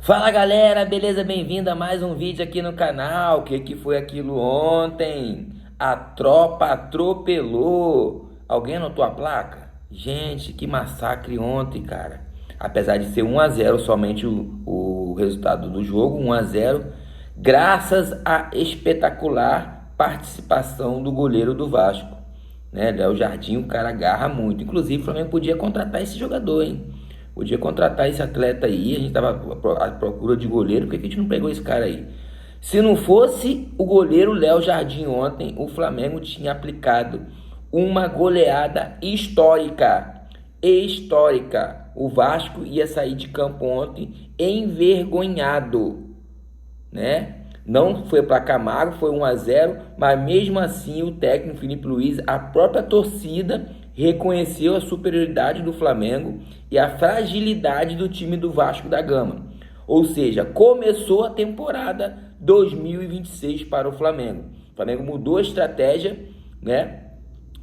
Fala galera, beleza? Bem-vindo a mais um vídeo aqui no canal. O que foi aquilo ontem? A tropa atropelou. Alguém anotou a placa? Gente, que massacre ontem, cara. Apesar de ser 1-0 somente o resultado do jogo, 1-0, graças à espetacular participação do goleiro do Vasco, né? Léo Jardim, o cara agarra muito. Inclusive, o Flamengo podia contratar esse jogador, hein? Podia contratar esse atleta aí. A gente estava à procura de goleiro. Por que a gente não pegou esse cara aí? Se não fosse o goleiro Léo Jardim ontem, o Flamengo tinha aplicado uma goleada histórica. Histórica. O Vasco ia sair de campo ontem envergonhado, né? Não foi para Camargo, foi 1-0, mas mesmo assim o técnico Felipe Luiz, a própria torcida, reconheceu a superioridade do Flamengo e a fragilidade do time do Vasco da Gama. Ou seja, começou a temporada 2026 para o Flamengo. O Flamengo mudou a estratégia, né,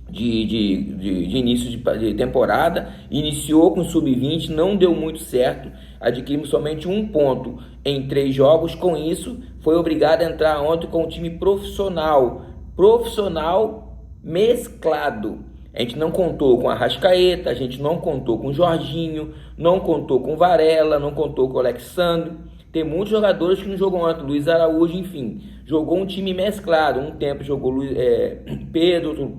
de início de temporada, iniciou com sub-20, não deu muito certo, adquirimos somente 1 ponto em 3 jogos. Com isso, foi obrigado a entrar ontem com um time profissional mesclado. A gente não contou com a Arrascaeta, a gente não contou com o Jorginho, não contou com o Varela, não contou com o Alexandre. Tem muitos jogadores que não jogam ontem, Luiz Araújo, enfim. Jogou um time mesclado. Um tempo jogou Pedro,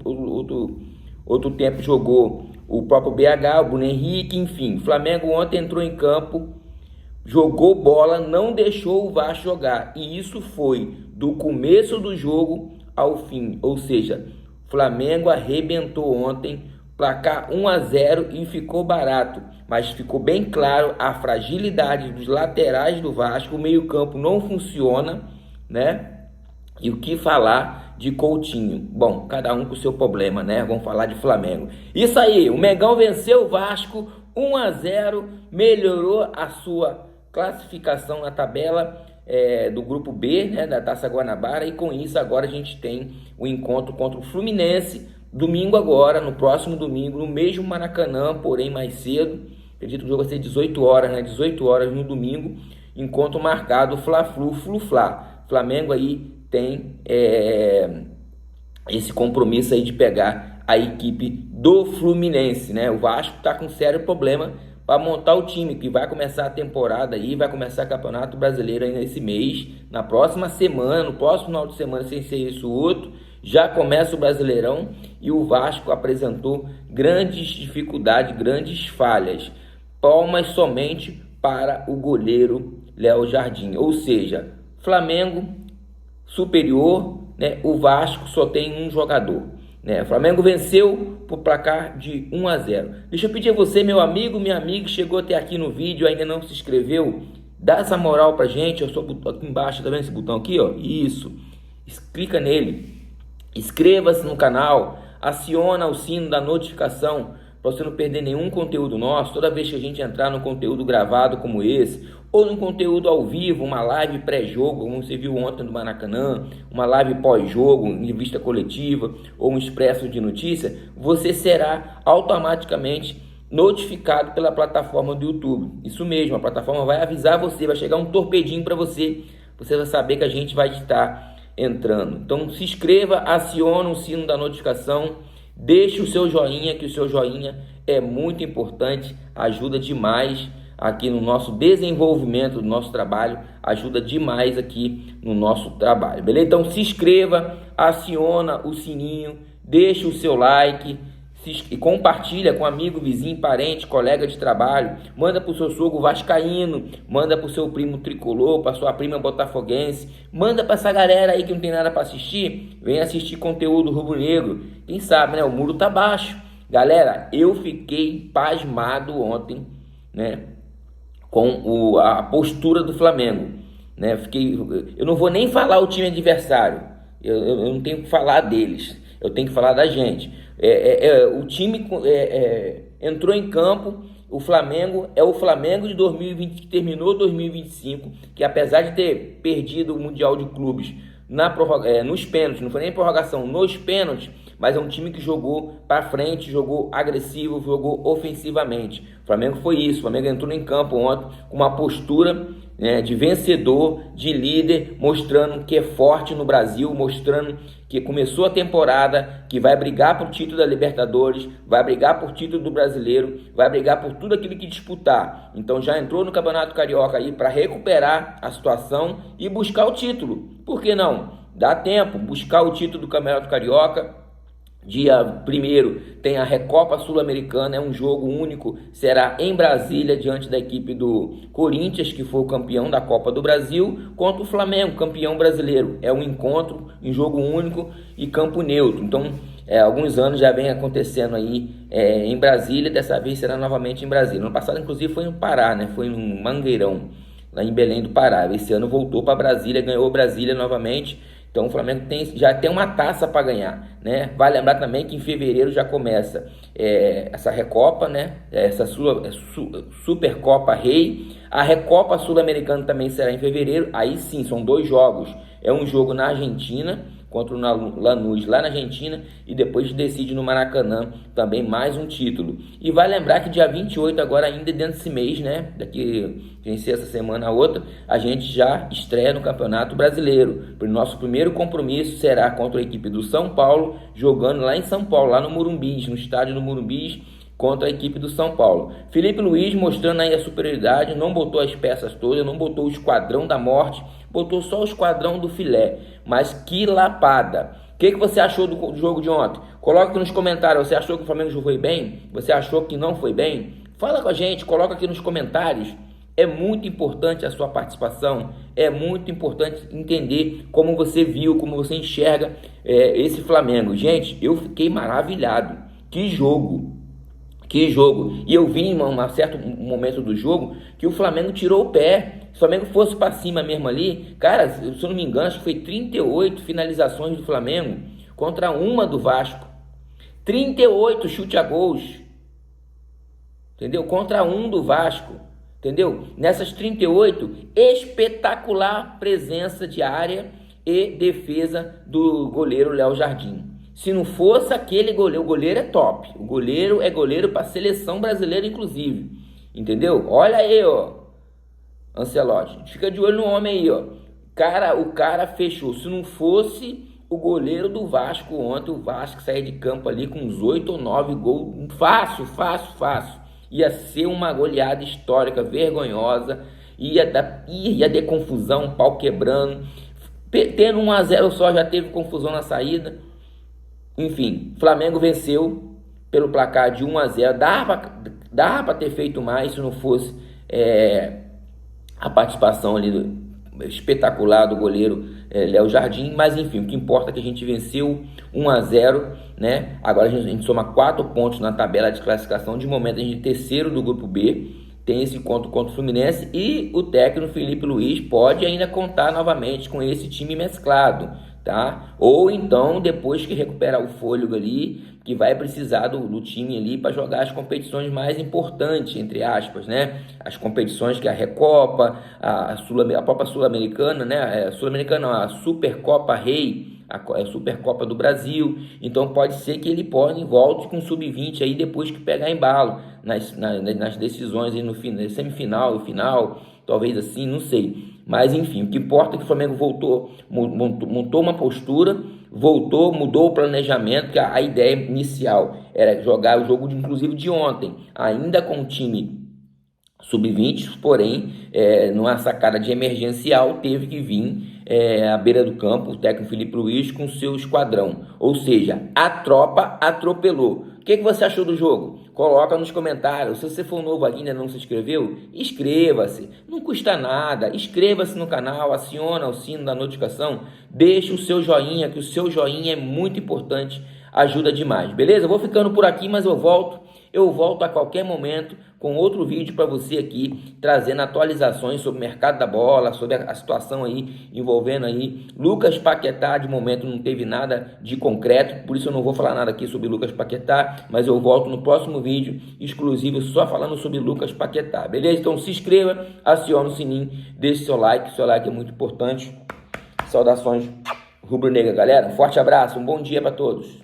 outro tempo jogou o próprio BH, o Bruno Henrique, enfim. O Flamengo ontem entrou em campo, jogou bola, não deixou o Vasco jogar. E isso foi do começo do jogo ao fim, ou seja, Flamengo arrebentou ontem, placar 1-0 e ficou barato, mas ficou bem claro a fragilidade dos laterais do Vasco. O meio-campo não funciona, né? E o que falar de Coutinho? Bom, cada um com o seu problema, né? Vamos falar de Flamengo. Isso aí, o Mengão venceu o Vasco 1-0, melhorou a sua classificação na tabela do grupo B, né, da Taça Guanabara, e com isso agora a gente tem o encontro contra o Fluminense, domingo agora, no próximo domingo, no mesmo Maracanã, porém mais cedo. Acredito que o jogo vai ser 18 horas, né, 18 horas no domingo, encontro marcado Fla-Flu, Flu-Fla. Flamengo aí tem esse compromisso aí de pegar a equipe do Fluminense, né? O Vasco está com sério problema para montar o time, que vai começar a temporada aí, vai começar o Campeonato Brasileiro aí nesse mês, na próxima semana, no próximo final de semana, sem ser isso outro, já começa o Brasileirão, e o Vasco apresentou grandes dificuldades, grandes falhas, palmas somente para o goleiro Léo Jardim, ou seja, Flamengo superior, né? O Vasco só tem um jogador, né? O Flamengo venceu por placar de 1-0. Deixa eu pedir a você, meu amigo, minha amiga, que chegou até aqui no vídeo, ainda não se inscreveu, dá essa moral pra gente. Eu sou aqui embaixo, tá vendo esse botão aqui, ó? Isso, clica nele, inscreva-se no canal, aciona o sino da notificação para você não perder nenhum conteúdo nosso. Toda vez que a gente entrar no conteúdo gravado como esse, ou num conteúdo ao vivo, uma live pré-jogo, como você viu ontem do Maracanã, uma live pós-jogo, entrevista coletiva, ou um expresso de notícia, você será automaticamente notificado pela plataforma do YouTube. Isso mesmo, a plataforma vai avisar você, vai chegar um torpedinho para você, você vai saber que a gente vai estar entrando. Então se inscreva, acione o sino da notificação, deixe o seu joinha, que o seu joinha é muito importante, ajuda demais aqui no nosso desenvolvimento do nosso trabalho, ajuda demais aqui no nosso trabalho, beleza? Então se inscreva, aciona o sininho, deixe o seu like, e compartilha com amigo, vizinho, parente, colega de trabalho, manda para o seu sogro vascaíno, manda para o seu primo tricolor, para sua prima botafoguense, manda para essa galera aí que não tem nada para assistir, vem assistir conteúdo rubro-negro. Quem sabe, né, o muro tá baixo. Galera, eu fiquei pasmado ontem, né, com a postura do Flamengo, né? Eu não vou nem falar o time adversário, eu não tenho que falar deles, eu tenho que falar da gente. O time entrou em campo. O Flamengo é o Flamengo de 2020, que terminou 2025, que apesar de ter perdido o Mundial de Clubes nos pênaltis, não foi nem prorrogação, nos pênaltis, mas é um time que jogou para frente, jogou agressivo, jogou ofensivamente. O Flamengo foi isso, o Flamengo entrou em campo ontem com uma postura né, de vencedor, de líder, mostrando que é forte no Brasil, mostrando que começou a temporada, que vai brigar por título da Libertadores, vai brigar por título do Brasileiro, vai brigar por tudo aquilo que disputar. Então já entrou no Campeonato Carioca aí para recuperar a situação e buscar o título. Por que não? Dá tempo, buscar o título do Campeonato Carioca. Dia 1º tem a Recopa Sul-Americana, é um jogo único, será em Brasília, diante da equipe do Corinthians, que foi o campeão da Copa do Brasil, contra o Flamengo, campeão brasileiro. É um encontro em jogo único e campo neutro. Então, alguns anos já vem acontecendo aí em Brasília, dessa vez será novamente em Brasília. No ano passado, inclusive, foi no Pará, né? Foi no Mangueirão, lá em Belém do Pará. Esse ano voltou para Brasília, ganhou Brasília novamente. Então o Flamengo já tem uma taça para ganhar, né? Vale lembrar também que em fevereiro já começa essa Recopa, né? Essa Supercopa Rei. A Recopa Sul-Americana também será em fevereiro. Aí sim, são 2 jogos. É um jogo na Argentina, contra o Lanús lá na Argentina, e depois decide no Maracanã também mais um título. E vai lembrar que dia 28 agora, ainda dentro desse mês, né, daqui vencer essa semana a outra, a gente já estreia no Campeonato Brasileiro. O nosso primeiro compromisso será contra a equipe do São Paulo, jogando lá em São Paulo, lá no Murumbis, no estádio do Murumbis, contra a equipe do São Paulo. Felipe Luiz mostrando aí a superioridade, não botou as peças todas, não botou o esquadrão da morte, botou só o esquadrão do filé. Mas que lapada! O que você achou do jogo de ontem? Coloca aqui nos comentários, você achou que o Flamengo jogou bem? Você achou que não foi bem? Fala com a gente, coloca aqui nos comentários. É muito importante a sua participação, é muito importante entender como você viu, como você enxerga esse Flamengo. Gente, eu fiquei maravilhado. Que jogo! Que jogo! E eu vi em um certo momento do jogo que o Flamengo tirou o pé. Se o Flamengo fosse para cima mesmo ali, cara, se eu não me engano, acho que foi 38 finalizações do Flamengo contra uma do Vasco. 38 chute a gols. Entendeu? Contra um do Vasco. Entendeu? Nessas 38, espetacular presença de área e defesa do goleiro Léo Jardim. Se não fosse aquele goleiro, o goleiro é top. O goleiro é goleiro para a seleção brasileira, inclusive. Entendeu? Olha aí, ó. Ancelotti. Fica de olho no homem aí, ó. O cara fechou. Se não fosse o goleiro do Vasco ontem, o Vasco saía de campo ali com uns 8 ou 9 gols. Fácil. Ia ser uma goleada histórica, vergonhosa. Ia ter confusão, pau quebrando. Tendo 1-0 só, já teve confusão na saída. Enfim, Flamengo venceu pelo placar de 1-0. Dava para ter feito mais se não fosse a participação ali espetacular do goleiro Léo Jardim. Mas enfim, o que importa é que a gente venceu 1-0, né? Agora a gente soma 4 pontos na tabela de classificação. De momento a gente é terceiro do grupo B. Tem esse encontro contra o Fluminense e o técnico Felipe Luiz pode ainda contar novamente com esse time mesclado, tá? Ou então, depois que recuperar o fôlego ali, que vai precisar do time ali para jogar as competições mais importantes, entre aspas, né? As competições que a Recopa, a própria Sul-Americana, né? A Supercopa Rei, a Supercopa do Brasil. Então pode ser que ele volte com Sub-20 aí depois que pegar embalo nas decisões aí no semifinal e final, talvez assim, não sei. Mas enfim, o que importa é que o Flamengo montou uma postura, mudou o planejamento, que a ideia inicial era jogar o jogo inclusive de ontem, ainda com o time Sub-20, porém, numa sacada de emergencial, teve que vir à beira do campo o técnico Felipe Luiz com seu esquadrão. Ou seja, a tropa atropelou. O que você achou do jogo? Coloca nos comentários. Se você for novo aqui e ainda não se inscreveu, inscreva-se. Não custa nada. Inscreva-se no canal, aciona o sino da notificação, deixe o seu joinha, que o seu joinha é muito importante, ajuda demais. Beleza? Eu vou ficando por aqui, mas eu volto a qualquer momento com outro vídeo para você aqui, trazendo atualizações sobre o mercado da bola, sobre a situação aí, envolvendo aí Lucas Paquetá. De momento não teve nada de concreto, por isso eu não vou falar nada aqui sobre Lucas Paquetá, mas eu volto no próximo vídeo exclusivo só falando sobre Lucas Paquetá, beleza? Então se inscreva, acione o sininho, deixe seu like é muito importante. Saudações rubro-negra, galera, um forte abraço, um bom dia para todos.